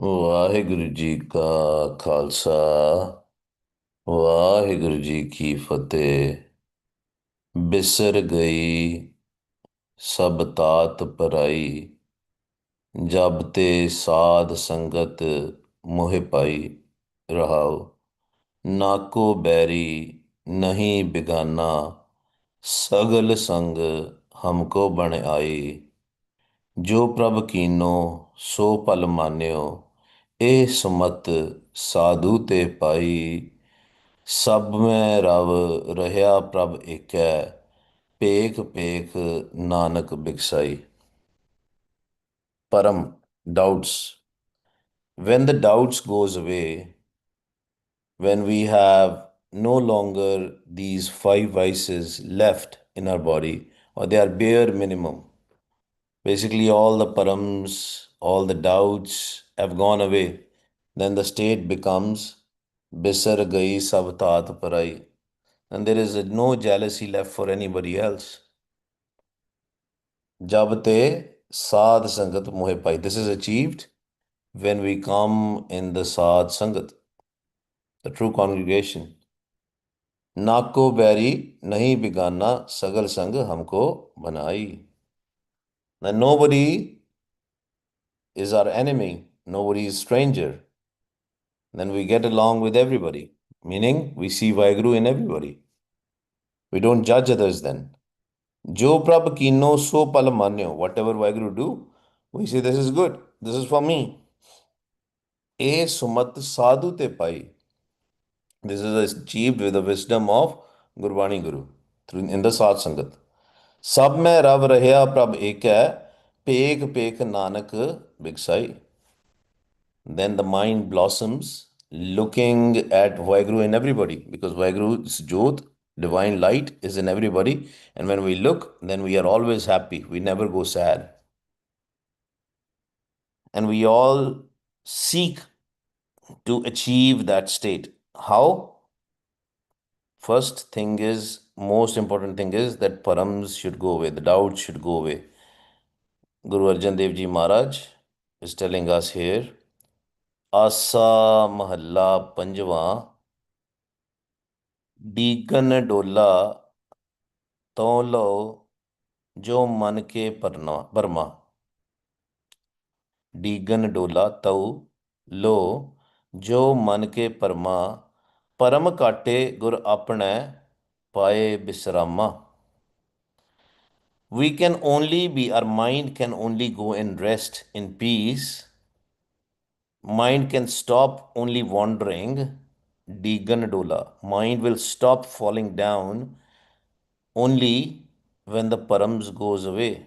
ਵਾਹਿਗੁਰੂ ਜੀ ਕਾ ਖਾਲਸਾ, ਵਾਹਿਗੁਰੂ ਜੀ ਕੀ ਫਤਿਹ। ਬਿਸਰ ਗਈ ਸਭ ਤਾਤ ਪਰਾਈ, ਜਬ ਤੇ ਸਾਧ ਸੰਗਤ ਮੋਹਿ ਪਾਈ। ਰਹਾਉ ਨਾਕੋ ਬੈਰੀ ਨਹੀਂ ਬਿਗਾਨਾ, ਸਗਲ ਸੰਗ ਹਮਕੋ ਬਣ ਆਈ। ਜੋ ਪ੍ਰਭ ਕੀਨੋ ਸੋ ਭਲ ਮਾਨਿਓ, ਇਹ ਸੁਮਤ ਸਾਧੂ ਤੇ ਪਾਈ। ਸਭ ਮੈਂ ਰਵ ਰਹਿਆ ਪ੍ਰਭ ਏਕੈ, ਪੇਖ ਪੇਖ Nanak ਬਿਕਸਾਈ। Param, doubts. When the doubts goes away, when we have no longer these five vices left in our body, or they are bare minimum, basically all the params, all the doubts have gone away, then the state becomes bisar gai sab tat parai, and there is no jealousy left for anybody else. Jab te Sad Sangat Mohe Pai. This is achieved when we come in the Sad Sangat, the true congregation. Nako beri nahi bigana, sagal sang hamko banai. Now nobody is our enemy, nobody is stranger. Then we get along with everybody, meaning we see Vaheguru in everybody. We don't judge others then. Jo prab kino so pal manyo. Whatever Vaheguru do, we say this is good, this is for me. E sumat sadhu te pai. This is achieved with the wisdom of Gurbani Guru through in the Sat Sangat. Sab mein Rav rahya prab ek hai, pek pek nanak bigsai. Then the mind blossoms looking at Vaheguru in everybody, because Vaheguru's Jyot, divine light, is in everybody. And when we look, then we are always happy. We never go sad. And we all seek to achieve that state. How? First thing is, most important thing is that params should go away, the doubts should go away. Guru Arjan Dev Ji Maharaj is telling us here, Asa Mahalla Panjwa, Deegan Dola तो लो जो मन के परमा। Deegan डोला तऊ लो जो मन के परमा, परम काटे गुर अपने पाए बिसरामा। We can only be, our mind can only go in rest, in peace. Mind can stop only wandering. Deegan dola. Mind will stop falling down only when the params goes away.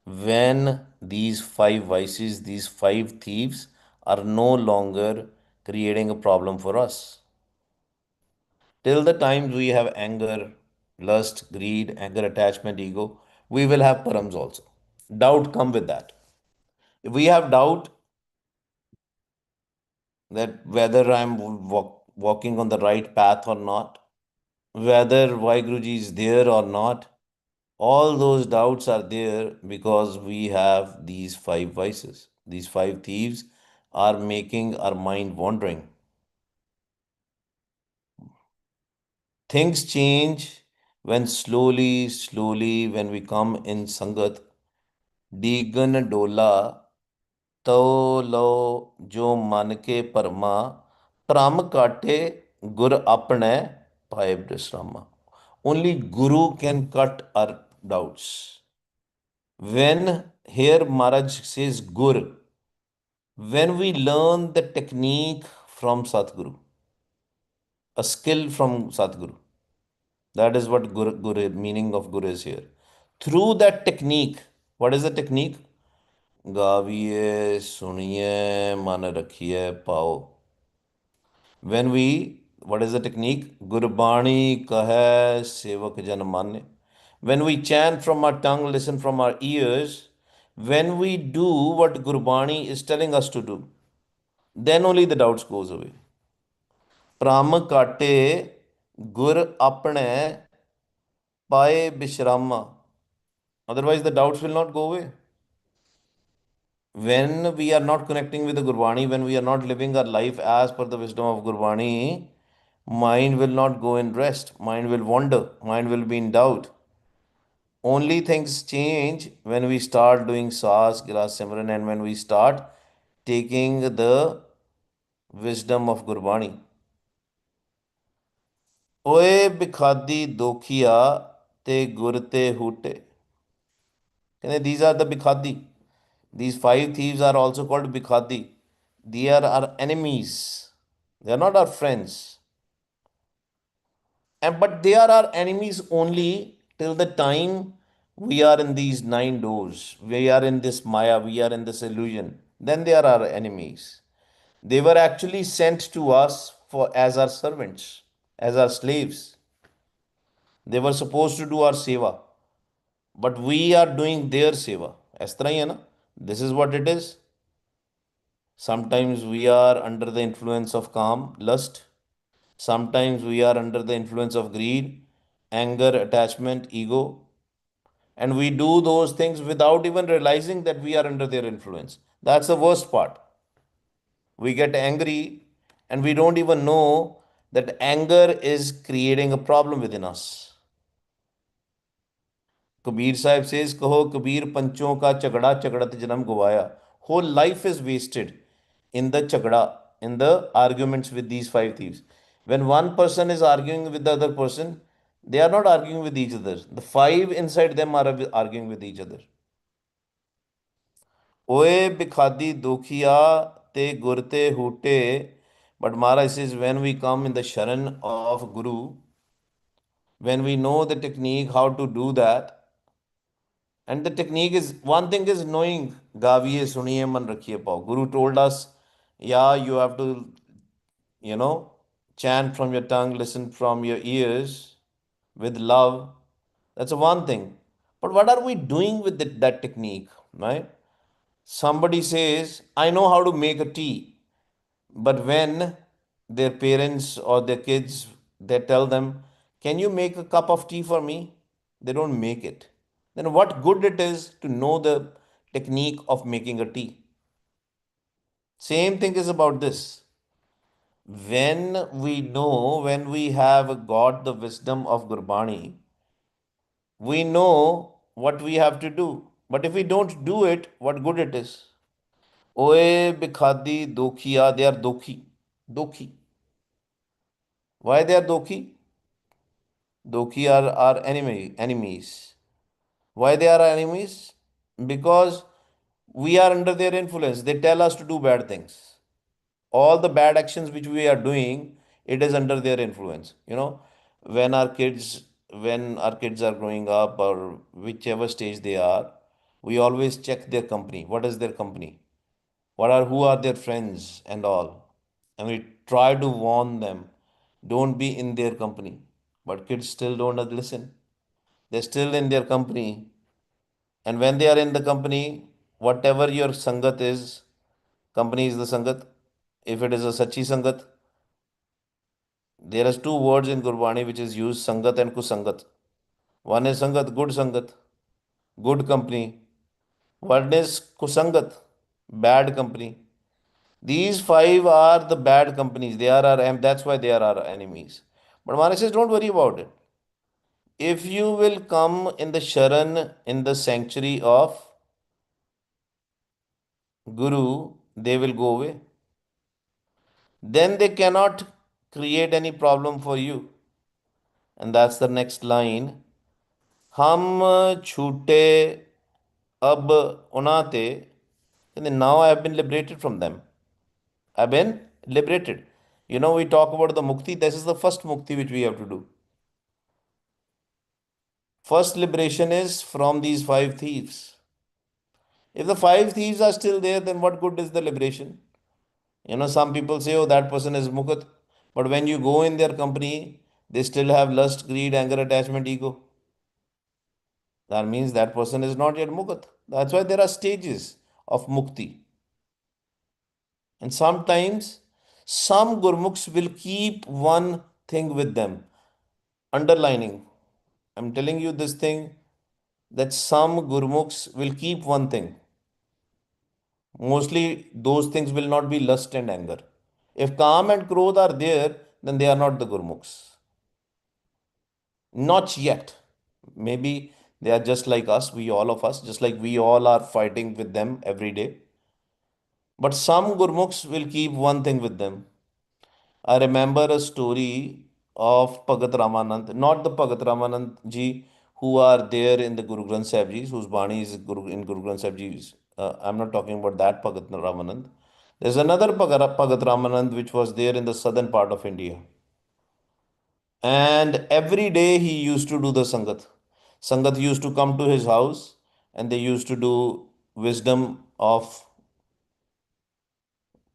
When these five vices, these five thieves are no longer creating a problem for us. Till the time we have anger, lust, greed, anger, attachment, ego, we will have params also. Doubt come with that. If we have doubt that whether I'm walking on the right path or not, whether Vaheguruji is there or not, all those doubts are there because we have these five vices. These five thieves are making our mind wandering. Things change when slowly, when we come in Sangat, Deegan Dola, तो लो जो मन के परमा, प्रम काटे गुर अपने पाए विश्रामा. Only Guru can cut our doubts. When here Maharaj says Gur, when we learn the technique from Satguru, a skill from Satguru, that is what Guru, meaning of Guru is here. Through that technique, what is the technique? गाविए सुनिए मन रखिए पाओ. When we, what is the technique? Gurbani kahe sevak jan mane. When we chant from our tongue, listen from our ears, when we do what Gurbani is telling us to do, then only the doubts goes away. Pram kate gur apne paye bishrama. Otherwise the doubts will not go away. When we are not connecting with the Gurbani, when we are not living our life as per the wisdom of Gurbani, mind will not go in rest. Mind will wander. Mind will be in doubt. Only things change when we start doing Sas, Gilas Simran, and when we start taking the wisdom of Gurbani. Oe bikhadi dokhiya te gur te hoote. These are the bikhadi. These five thieves are also called bikhadi. They are our enemies. They are not our friends. And but they are our enemies only till the time we are in these nine doors. We are in this maya. We are in this illusion. Then they are our enemies. They were actually sent to us for as our servants, as our slaves. They were supposed to do our seva, but we are doing their seva. As tarah hi hai na? This is what it is. Sometimes we are under the influence of calm, lust. Sometimes we are under the influence of greed, anger, attachment, ego. And we do those things without even realizing that we are under their influence. That's the worst part. We get angry and we don't even know that anger is creating a problem within us. Kabir Sahib says, Kaho Kabir Panchon ka chagda chagdat janam guvaya. Whole life is wasted in the chagda, in the arguments with these five thieves. When one person is arguing with the other person, they are not arguing with each other. The five inside them are arguing with each other. Oe bikhadi dokhiya te gurte hoote. But Maharaj says, when we come in the Sharan of Guru, when we know the technique, how to do that, and the technique is one thing is knowing gaviye suniye man rakhiye pao. Guru told us, yeah, you have to, you know, chant from your tongue, listen from your ears with love. That's a one thing. But what are we doing with that technique, right? Somebody says, I know how to make a tea, but when their parents or their kids they tell them, "Can you make a cup of tea for me?" They don't make it. Then what good it is to know the technique of making a tea? Same thing is about this. When we know, when we have got the wisdom of Gurbani, we know what we have to do. But if we don't do it, what good it is? Oe bikhadi dokhiya, they are dokhi. Dokhi. Why they are dokhi? Dokhi are our enemies. Why they are our enemies? Because we are under their influence. They tell us to do bad things. All the bad actions which we are doing, it is under their influence. When our kids, when our kids are growing up or whichever stage they are, we always check their company. What is their company? Who are their friends and all? And we try to warn them, don't be in their company. But kids still don't listen. They're still in their company. And when they are in the company, whatever your sangat is, company is the sangat. If it is a sachi sangat, there is two words in Gurbani which is used, sangat and kusangat. One is sangat, good sangat, good company. One is kusangat, bad company. These five are the bad companies. They are that's why they are our enemies. But Maharaj says, don't worry about it. If you will come in the Sharan, in the sanctuary of Guru, they will go away. Then they cannot create any problem for you. And that's the next line. Hum chute ab unate. And now I have been liberated from them. I've been liberated. We talk about the mukti. This is the first mukti which we have to do. First liberation is from these five thieves. If the five thieves are still there, then what good is the liberation? Some people say, oh, that person is mukat. But when you go in their company, they still have lust, greed, anger, attachment, ego. That means that person is not yet mukat. That's why there are stages of mukti. And sometimes some gurmukhs will keep one thing with them, underlining. I'm telling you this thing that some gurmukhs will keep one thing. Mostly those things will not be lust and anger. If calm and growth are there, then they are not the Gurmukhs. Not yet. Maybe they are just like us, we all of us, just like we all are fighting with them every day. But some Gurmukhs will keep one thing with them. I remember a story of Bhagat Ramanand, not the Bhagat Ramanand ji who are there in the Guru Granth Sahib Ji, whose Bani is in Guru Granth Sahib Ji's. I'm not talking about that Bhagat Ramanand. There's another Bhagat Ramanand which was there in the southern part of India. And every day he used to do the Sangat. Sangat used to come to his house and they used to do wisdom of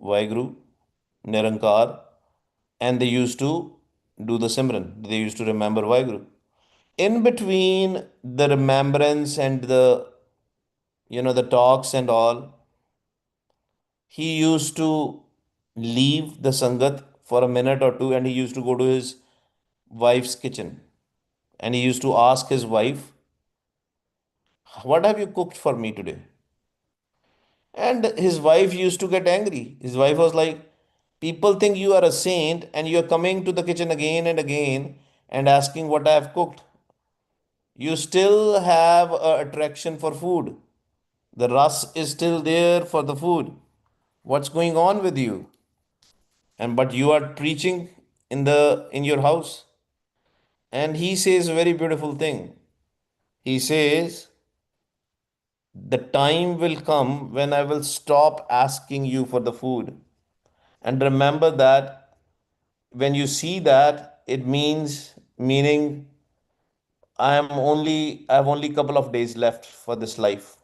Vaheguru, Nirankar, and they used to do the Simran. They used to remember Vaheguru. In between the remembrance and the talks and all, he used to leave the Sangat for a minute or two and he used to go to his wife's kitchen. And he used to ask his wife, "What have you cooked for me today?" And his wife used to get angry. His wife was like, "People think you are a saint and you are coming to the kitchen again and again and asking what I have cooked. You still have a attraction for food. The rus is still there for the food. What's going on with you? And but you are preaching in your house." And he says a very beautiful thing. He says, "The time will come when I will stop asking you for the food. And remember that when you see that, it meaning I have only couple of days left for this life."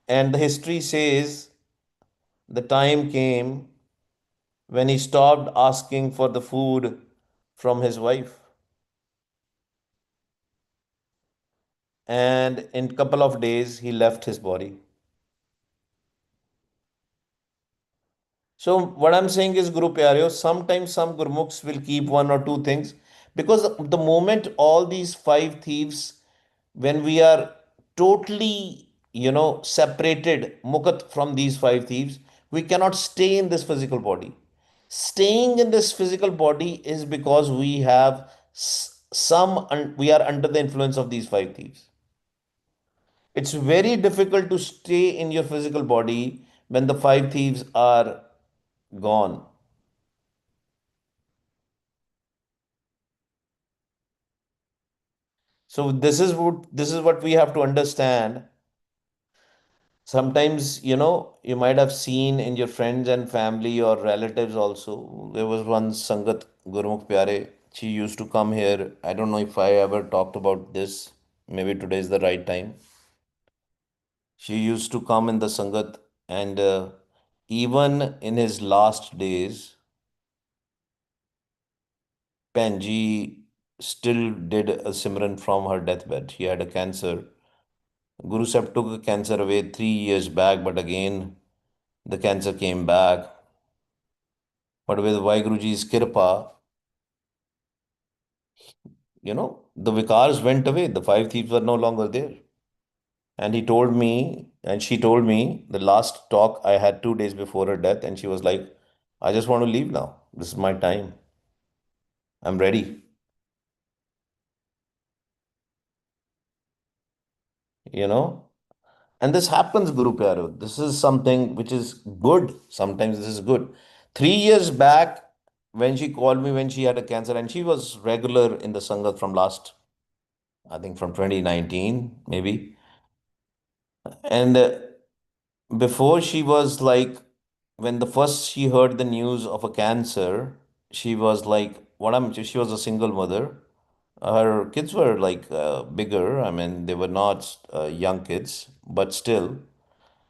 And the history says the time came when he stopped asking for the food from his wife. And in couple of days, he left his body. So what I'm saying is, Guru Pyareo, sometimes some Gurmukhs will keep one or two things because the moment all these five thieves, when we are totally, separated, Mukat from these five thieves, we cannot stay in this physical body. Staying in this physical body is because we have we are under the influence of these five thieves. It's very difficult to stay in your physical body when the five thieves are gone. So this is what we have to understand. Sometimes, you might have seen in your friends and family or relatives also. There was one Sangat Gurmukh Pyare. She used to come here. I don't know if I ever talked about this. Maybe today is the right time. She used to come in the Sangat, and even in his last days, Panji still did a Simran from her deathbed. She had a cancer. Guru Sahib took the cancer away 3 years back, but again the cancer came back. But with Vaiguruji's kirpa, the vikars went away. The five thieves were no longer there. And she told me the last talk I had 2 days before her death, and she was like, "I just want to leave now. This is my time. I'm ready." You know? And this happens, Guru Pyaro. This is something which is good. Sometimes this is good. 3 years back, when she called me when she had a cancer, and she was regular in the Sangat from last, I think from 2019, maybe. And before she was like, when the first she heard the news of a cancer, she was like, she was a single mother. Her kids were like bigger. I mean, they were not young kids, but still,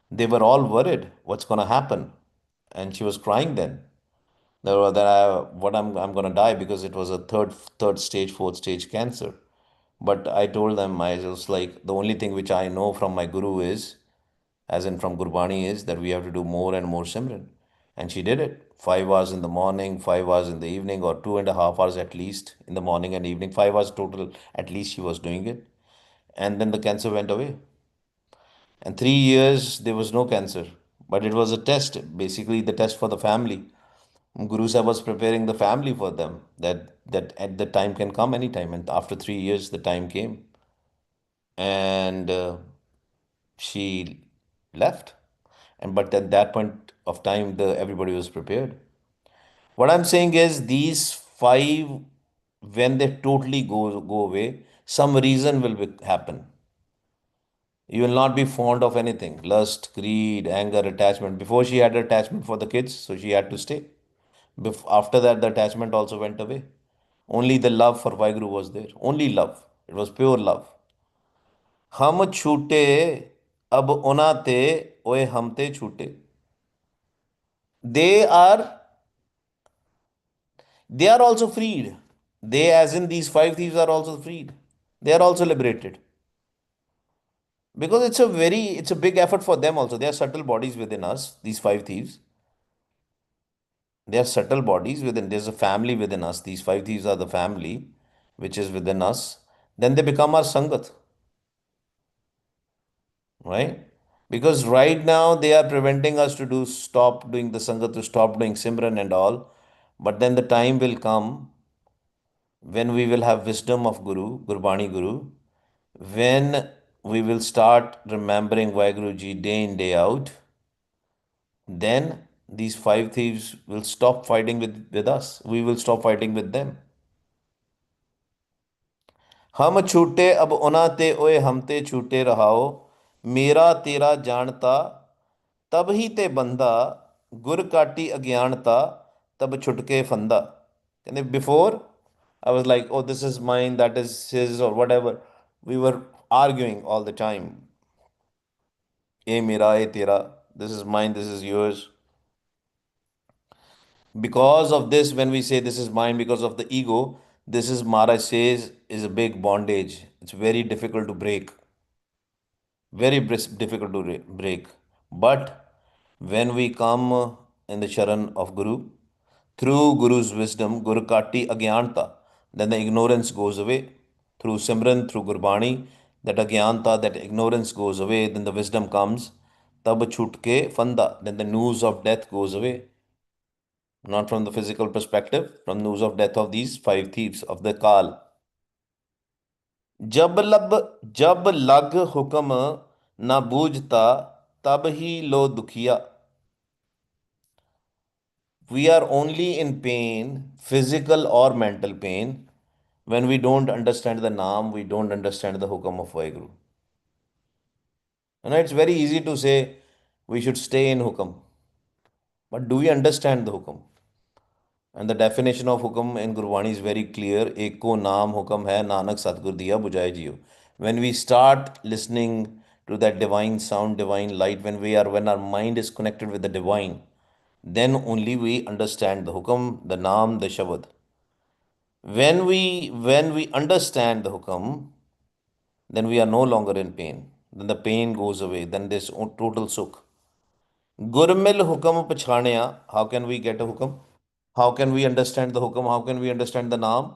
they were all worried what's going to happen. And she was crying then. That I'm going to die because it was a third stage, fourth stage cancer. But I told them, I was like, the only thing which I know from my guru is, as in from Gurbani, is that we have to do more and more Simran. And she did it. 5 hours in the morning, 5 hours in the evening, or 2.5 hours at least in the morning and evening. 5 hours total, at least she was doing it. And then the cancer went away. And 3 years, there was no cancer. But it was a test, basically the test for the family. Guru Sahib was preparing the family for them that at the time can come anytime. And after 3 years, the time came. And she left. And but at that point of time, the everybody was prepared. What I'm saying is these five, when they totally go away, some reason will happen. You will not be fond of anything. Lust, greed, anger, attachment. Before she had attachment for the kids, so she had to stay. After that, the attachment also went away. Only the love for Vaiguru was there. Only love. It was pure love. हम छूटे अब उना ते ओए हम ते छूटे. They are they are also freed. They, as in these five thieves, are also freed. They are also liberated. Because it's a big effort for them also. They are subtle bodies within us, these five thieves. They are subtle bodies within, there's a family within us. These five thieves are the family which is within us. Then they become our Sangat, right? Because right now they are preventing us to do stop doing the Sangat, to stop doing Simran and all. But then the time will come when we will have wisdom of Guru, Gurbani Guru, when we will start remembering Vaheguru Ji day in, day out, then these five thieves will stop fighting with us. We will stop fighting with them. हम छूटे अब उना ते ओए हम ते छूटे रहाओ मेरा तेरा जानता तब ही ते बंदा गुर काटी अज्ञानता तब छुटके फंदा कहते before I was like, oh, this is mine, that is his, or whatever. We were arguing all the time. A mera, a tera. This is mine, this is yours. Because of this, when we say this is mine, because of the ego, this is Maharaj says is a big bondage. It's very difficult to break. Very difficult to break. But when we come in the Sharan of Guru, through Guru's wisdom, Guru Kati Agyanta, then the ignorance goes away. Through Simran, through Gurbani, that Agyanta, that ignorance goes away, then the wisdom comes. Tab chutke fanda, then the news of death goes away. Not from the physical perspective, from news of death of these five thieves of the Kal. जब लब जब लग हुक्म न बूझता तब ही लो दुखिया. We are only in pain, physical or mental pain, when we don't understand the Naam, we don't understand the Hukam of Vaheguru. And it's very easy to say we should stay in Hukam. But do we understand the Hukam? And the definition of Hukam in Gurwani is very clear. Eko Naam Hukam hai Nanak Satgur Diya Bujai Jiyo. When we start listening to that divine sound, divine light, when our mind is connected with the divine, then only we understand the Hukam, the Naam, the Shabad. When we understand the Hukam, then we are no longer in pain. Then the pain goes away. Then there's total sukh. Gurmil Hukam Pachhaniya. How can we get a Hukam? How can we understand the Hukam? How can we understand the Naam?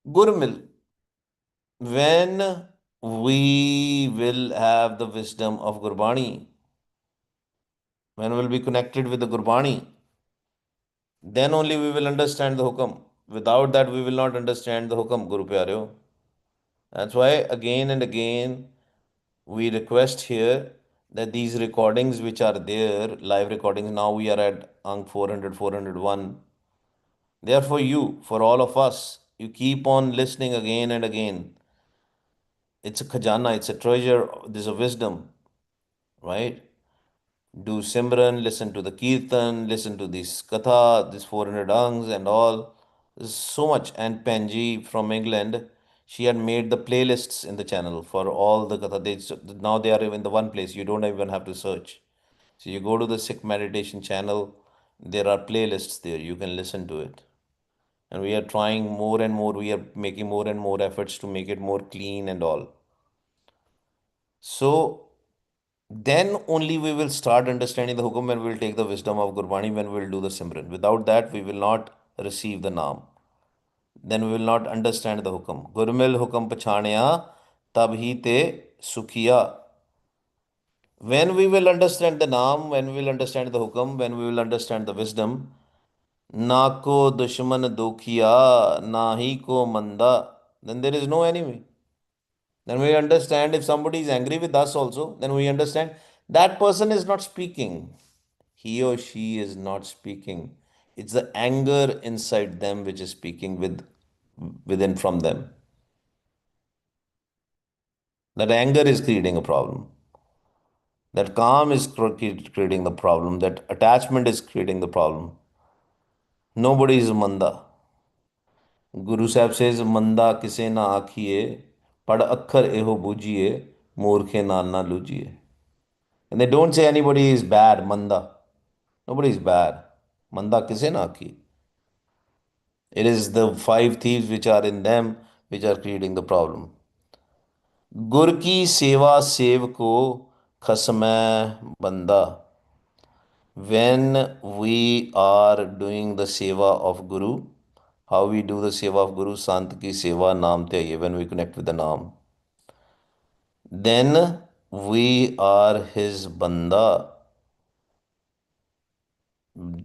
Gurmil. When we will have the wisdom of Gurbani, when we'll be connected with the Gurbani, then only we will understand the Hukam. Without that, we will not understand the Hukam, Guru Pyareo. That's why again and again we request here that these recordings which are there, live recordings, now we are at Ang 400, 401, they are for you, for all of us. You keep on listening again and again. It's a khajana, it's a treasure, there's a wisdom, right? Do Simran, listen to the Kirtan, listen to this Katha, this 400 Angs and all. There's so much. And Penji from England, she had made the playlists in the channel for all the Katha. Now they are in the one place. You don't even have to search. So you go to the Sikh meditation channel, there are playlists there. You can listen to it. And we are trying more and more, we are making more and more efforts to make it more clean and all. So then only we will start understanding the hukum when we will take the wisdom of Gurbani when we will do the Simran. Without that, we will not receive the Naam. Then we will not understand the hukum. Gurmil hukum pachhaniya tab hi te sukhiya. When we will understand the Naam, when we will understand the Hukam, when we will understand the wisdom, ना को दुश्मन दुखिया, ना ही को मंदा, then there is no enemy. Then we understand if somebody is angry with us also, then we understand that person is not speaking. He or she is not speaking. It's the anger inside them which is speaking within from them. That anger is creating a problem. That calm is creating the problem. That attachment is creating the problem. Nobody is manda. Guru Sahib says, Manda kise na akhiye, pad akhar eho bujiye, मूर्खे नाना लूजिए. And they don't say anybody is bad, manda. Nobody is bad. Manda kise na akhi. It is the five thieves which are in them which are creating the problem. गुर की सेवा save को खसमै बंदा. When we are doing the seva of Guru, how we do the seva of Guru, Sant ki seva naam te, when we connect with the naam, then we are his banda.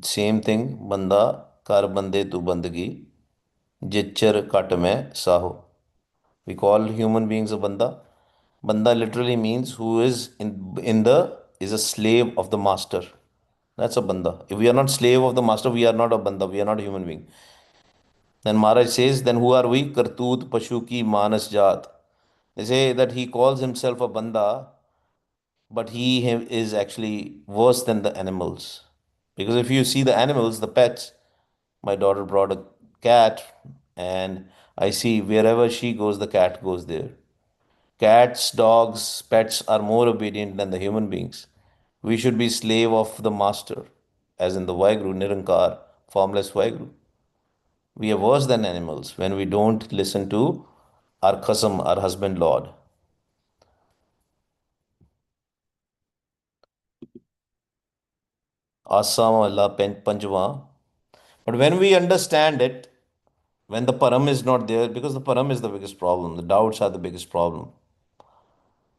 Same thing, banda, kar bande tu bandagi, jichar kat mein saho. We call human beings a banda. Banda literally means who is in the is a slave of the master. That's a banda. If we are not slave of the master, we are not a banda. We are not a human being. Then Maharaj says, then who are we? Kartut Pashu ki Manas Jat. They say that he calls himself a banda, but is actually worse than the animals. Because if you see the animals, the pets, my daughter brought a cat, and I see wherever she goes, the cat goes there. Cats, dogs, pets are more obedient than the human beings. We should be slave of the master, as in the Vaheguru, Nirankar, formless Vaheguru. We are worse than animals when we don't listen to our Khasam, our husband Lord. Asam Allah Panjwa. But when we understand it, when the param is not there, because the param is the biggest problem, the doubts are the biggest problem.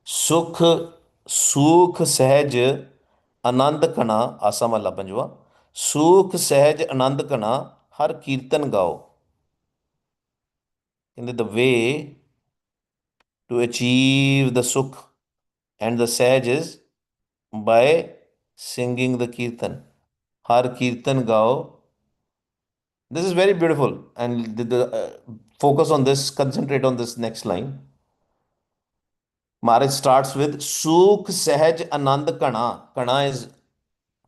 Sukh, Sukh Sahaj Anand Kana, Asam Allah Panjwa. Sukh Sahaj Anand Kana, Har Kirtan Gao. In the way to achieve the Sukh and the Sahaj is by singing the Kirtan. Har Kirtan Gao. This is very beautiful. And focus on this, concentrate on this next line. Maharaj starts with Sukh Sahaj Anand Kana. Kana is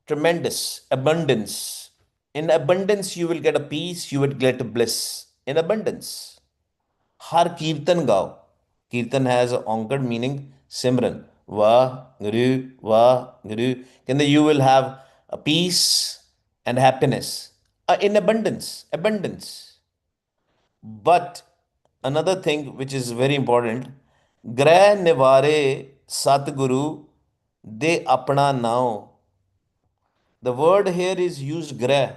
tremendous, abundance. In abundance, you will get a peace, you will get a bliss. In abundance. Har Kirtan Gao. Kirtan has a anchored meaning Simran. Va, Guru. And then you will have a peace and happiness. In abundance. Abundance. But another thing which is very important, Grah Nivare Satguru De Apna Now. The word here is used Grah.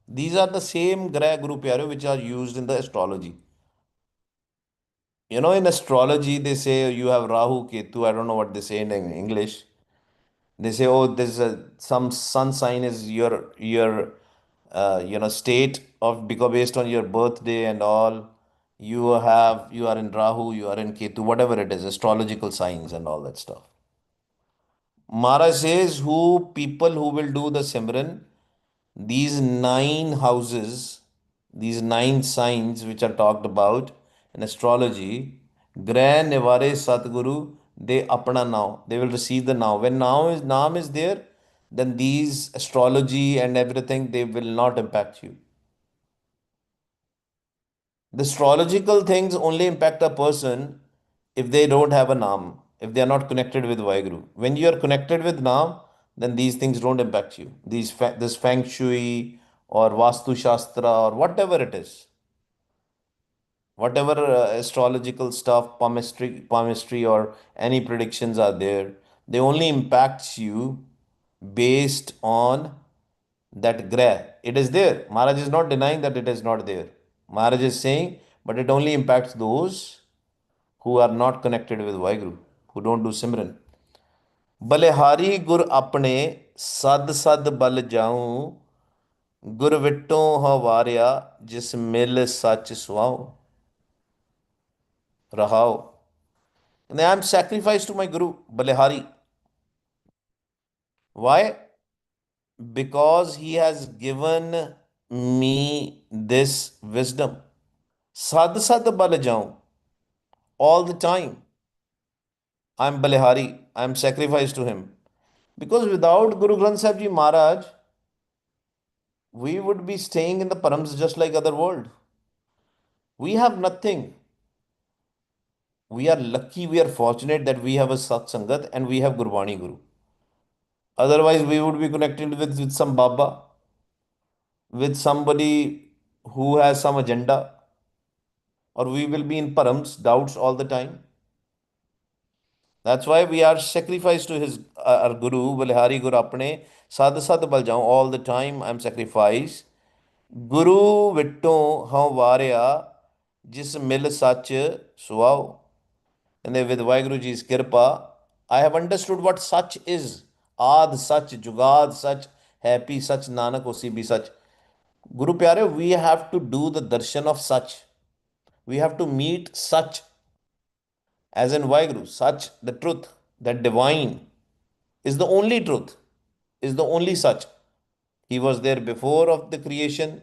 These are the same Grah Guru Pyare which are used in the astrology. You know, in astrology, they say you have Rahu, Ketu. I don't know what they say in English. They say, oh, some sun sign is your state of because based on your birthday and all. You are in Rahu, you are in Ketu, whatever it is, astrological signs and all that stuff. Mara says, who people who will do the Simran, these nine houses, these nine signs which are talked about in astrology, Grah Nivare Satguru, they apna now. They will receive the now. When Naam is there, then these astrology and everything, they will not impact you. The astrological things only impact a person if they don't have a Naam, if they are not connected with Vaheguru. When you are connected with Naam, then these things don't impact you. This Feng Shui or Vastu Shastra or whatever it is, whatever astrological stuff, palmistry or any predictions are there, they only impacts you based on that grah. It is there. Maharaj is not denying that it is not there. Maharaj is saying, but it only impacts those who are not connected with Vaheguru, who don't do Simran. बलिहारी गुर अपने सद सद बल जाऊं, गुर विटों हो वारिया, जिस मिल सच सुआओ रहाओ। And I am sacrificed to my Guru Balihari. Why? Because he has given me this wisdom. Sad sad bal jaun. All the time. I am Balihari. I am sacrificed to him. Because without Guru Granth Sahib Ji Maharaj, we would be staying in the params just like other world. We have nothing. We are lucky, we are fortunate that we have a Sat Sangat and we have Gurbani Guru. Otherwise, we would be connected with some Baba, with somebody who has some agenda, or we will be in params, doubts all the time. That's why we are sacrificed to his our Guru, Balihari Guru Apne, Sad Sad Bal Jaun, all the time I'm sacrificed. Guru Vitto Hau Varya, Jis Mil Sach Suao. And then with Vaiguruji's Kirpa, I have understood what such is. Ad such, Jugad such, happy such, Nanak Osi be such. Guru Pyare, we have to do the darshan of such. We have to meet such, as in Vaiguru, such, the truth, that divine is the only truth, is the only such. He was there before of the creation.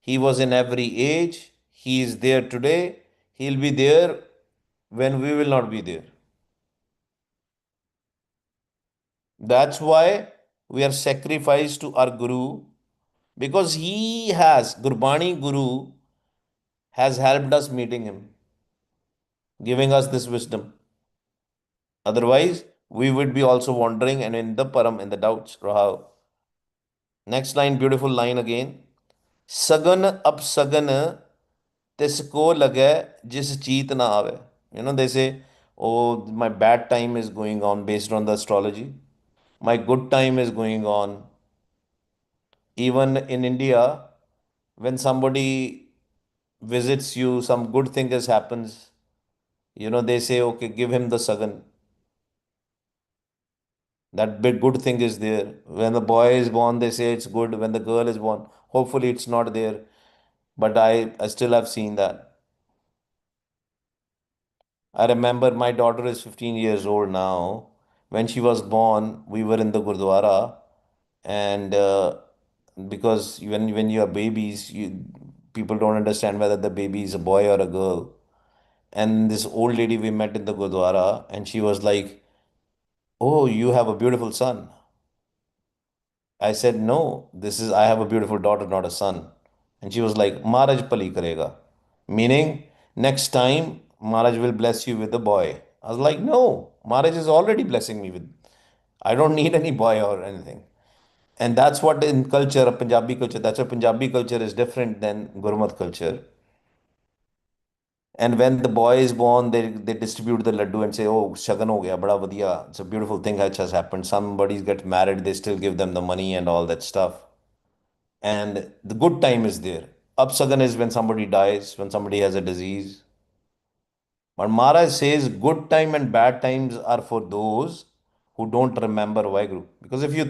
He was in every age. He is there today. He'll be there when we will not be there. That's why we are sacrificed to our Guru because he has, Gurbani Guru has helped us meeting him, giving us this wisdom. Otherwise, we would be also wandering and in the param, in the doubts. Rahao. Next line, beautiful line again. Sagan up sagan tisko lage jis cheet na aave. They say, oh, my bad time is going on based on the astrology. My good time is going on. Even in India, when somebody visits you, some good thing has happens, they say, okay, give him the sagan. That big good thing is there. When the boy is born, they say it's good. When the girl is born, hopefully it's not there. But I still have seen that. I remember my daughter is 15 years old now. When she was born, we were in the Gurdwara, and because when you are babies, people don't understand whether the baby is a boy or a girl. And this old lady we met in the Gurdwara, and she was like, "Oh, you have a beautiful son." I said, "No, I have a beautiful daughter, not a son." And she was like, "Maharaj Pali karega." Meaning, next time, Maharaj will bless you with a boy. I was like, "No, Maharaj is already blessing me with, I don't need any boy or anything." And that's what in culture, Punjabi culture, that's why Punjabi culture is different than Gurmat culture. And when the boy is born, they distribute the laddu and say, "Oh, shagan ho gaya, bada vadiya. It's a beautiful thing that has happened." Somebody get married, they still give them the money and all that stuff. And the good time is there. Upsagan is when somebody dies, when somebody has a disease. But Maharaj says good time and bad times are for those who don't remember Vaheguru. Because if you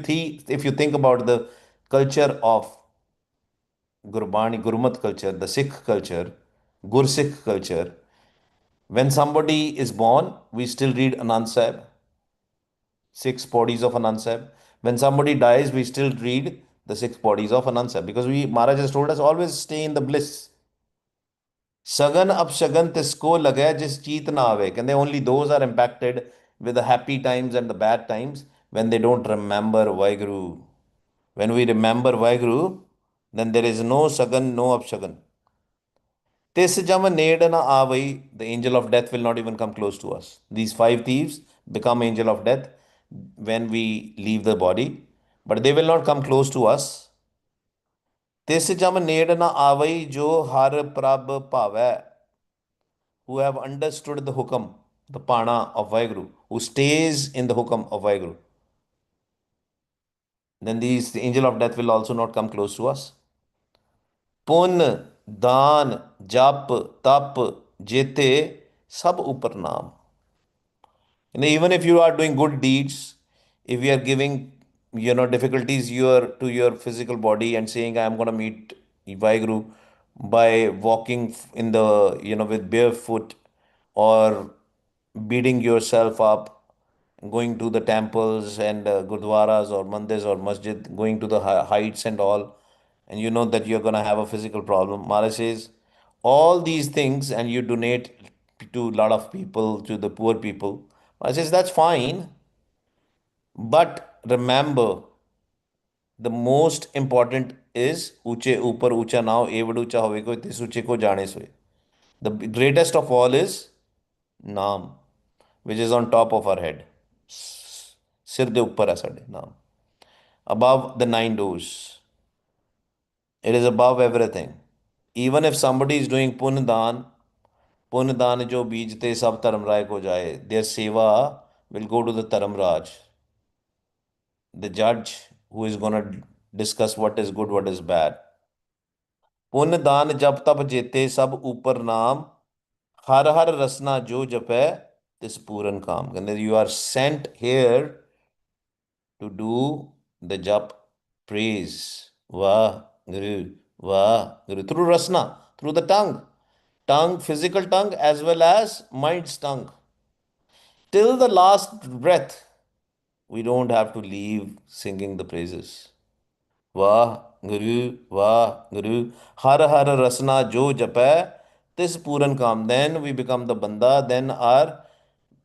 think about the culture of Gurbani, Gurmat culture, the Sikh culture, Gursikh culture, when somebody is born, we still read Anand Sahib, six bodies of Anand Sahib. When somebody dies, we still read the six bodies of Anand Sahib because Maharaj has told us always stay in the bliss. Sagan upshagan tisko lagay jis cheet na aave. Can they only those are impacted with the happy times and the bad times when they don't remember Vaheguru. When we remember Vaheguru, then there is no sagan, no upshagan. Tis jam need na avai, the angel of death will not even come close to us. These five thieves become angel of death when we leave the body, but they will not come close to us. Tis jam need na avai jo har prab pavai, who have understood the hukam, the pana of Vaheguru, who stays in the hukam of Vaheguru. Then the angel of death will also not come close to us. पुन दान जप तप जेते सब ऊपर नाम. And even if you are doing good deeds, If we are giving, difficulties to your physical body and saying I'm going to meet Vaheguru by walking in the, with barefoot, or beating yourself up, going to the temples and gurdwaras or mandirs or masjid, going to the heights and all, and you know that you're going to have a physical problem. Mara says all these things and you donate to a lot of people, to the poor people. Mara says that's fine, but remember, the most important is ऊंचे ऊपर ऊंचा नाव एवड ऊंचा होवे को तिस ऊंचे को जाने सोए. The greatest of all is नाम, which is on top of our head. सिर दे ऊपर है साडे नाम. Above the nine doors. It is above everything. Even if somebody is doing पुण्य दान जो बीजते सब धर्मराय को जाए. Their seva will go to the Dharamraj, the judge who is going to discuss what is good, what is bad. पुण्य दान जप तप जेते सब ऊपर नाम, हर हर रसना जो जपै तिस पूरन काम. कहते you are sent here to do the jap, praise, Vah Guru, Vah Guru, through rasna, through the tongue, physical tongue as well as mind's tongue. Till the last breath, we don't have to leave singing the praises. Vah Guru, Vah Guru, Har Har Rasna Jo Japai, this Puran Kam. Then we become the Banda, then our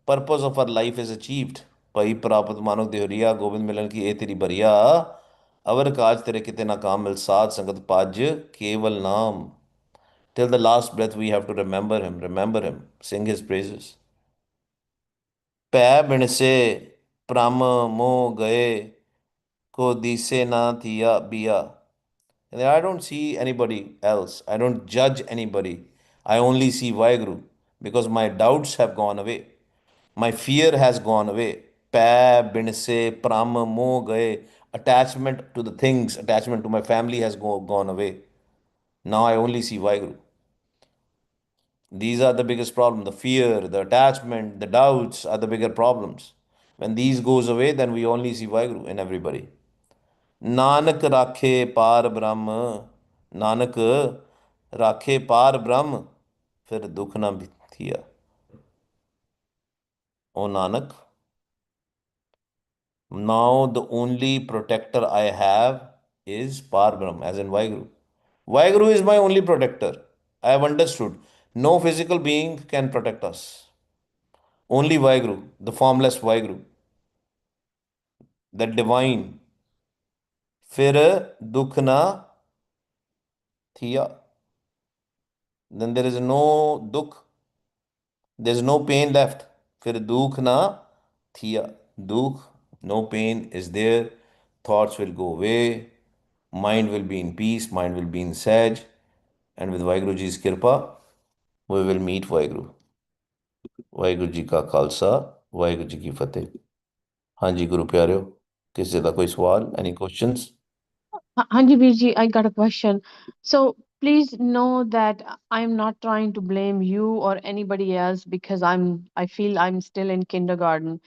purpose of our life is achieved. Pai Prapat Manok Dehoria, Govind Milan ki e teri bariya, अवर काज तेरे किते ना काम मिल साथ संगत पाज केवल नाम. Till the last breath, we have to remember him, sing his praises. पै बिन से प्रम मो गए को दिसे ना थिया बिया. And I don't see anybody else. I don't judge anybody. I only see Vaheguru because my doubts have gone away. My fear has gone away. Pੈ bin se pram mo gaye. Attachment to the things, attachment to my family has gone away. Now I only see Vaheguru. These are the biggest problem. The fear, the attachment, the doubts are the bigger problems. When these goes away, then we only see Vaheguru in everybody. Nanak राखे पार ब्रह्म, नानक राखे पार ब्रह्म, फिर दुख ना थिया. O Nanak, now the only protector I have is Par Brahm, as in Vaheguru. Vaheguru is my only protector. I have understood. No physical being can protect us. Only Vaheguru, the formless Vaheguru, the divine. फिर दुख ना थिया. Then there is no dukh, there is no pain left. फिर दुख ना थिया. Dukh, no pain is there. Thoughts will go away. Mind will be in peace. Mind will be in sage. And with Vaheguru Ji's Kirpa, we will meet Vaheguru. Waheguru ji का खालसा वाहिगुरु जी की फतेह. हाँ जी गुरु प्यारे, किसी का कोई सवाल, any questions? Hanji Virji, I got a question. So please know that I'm not trying to blame you or anybody else because I feel I'm still in kindergarten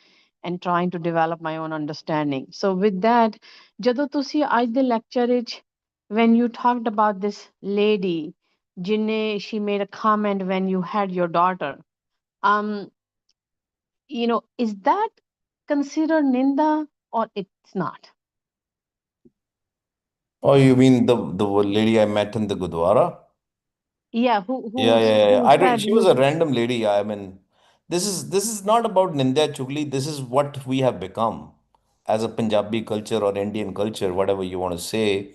and trying to develop my own understanding. So with that, ਜਦੋਂ ਤੁਸੀਂ ਅੱਜ ਦੇ lecture ਵਿੱਚ when you talked about this lady, Jinne, she made a comment when you had your daughter. Um, is that considered ninda or it's not? Oh, you mean the lady I met in the Gurdwara? Yeah, Yeah, yeah, yeah, yeah. who said She was a you? random lady. I mean, this is not about Nindya Chugli. This is what we have become as a Punjabi culture or Indian culture, whatever you want to say.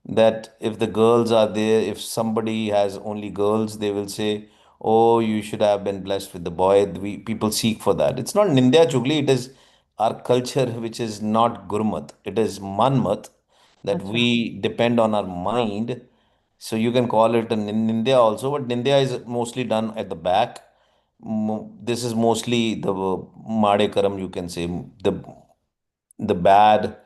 That if the girls are there, if somebody has only girls, they will say, "Oh, you should have been blessed with the boy." People seek for that. It's not Nindya Chugli. It is our culture, which is not Gurmat. It is Manmat, that Acha. we depend on our mind. So you can call it a Nindya also, but Nindya is mostly done at the back. This is mostly the Made Karam, you can say, the bad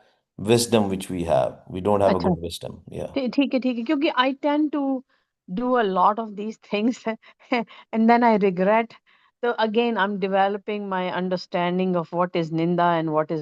wisdom which we have. We don't have a Acha. good wisdom. Yeah. ठीक है क्योंकि I tend to do a lot of these things and then I regret. So again, I'm developing my understanding of what is ninda and what is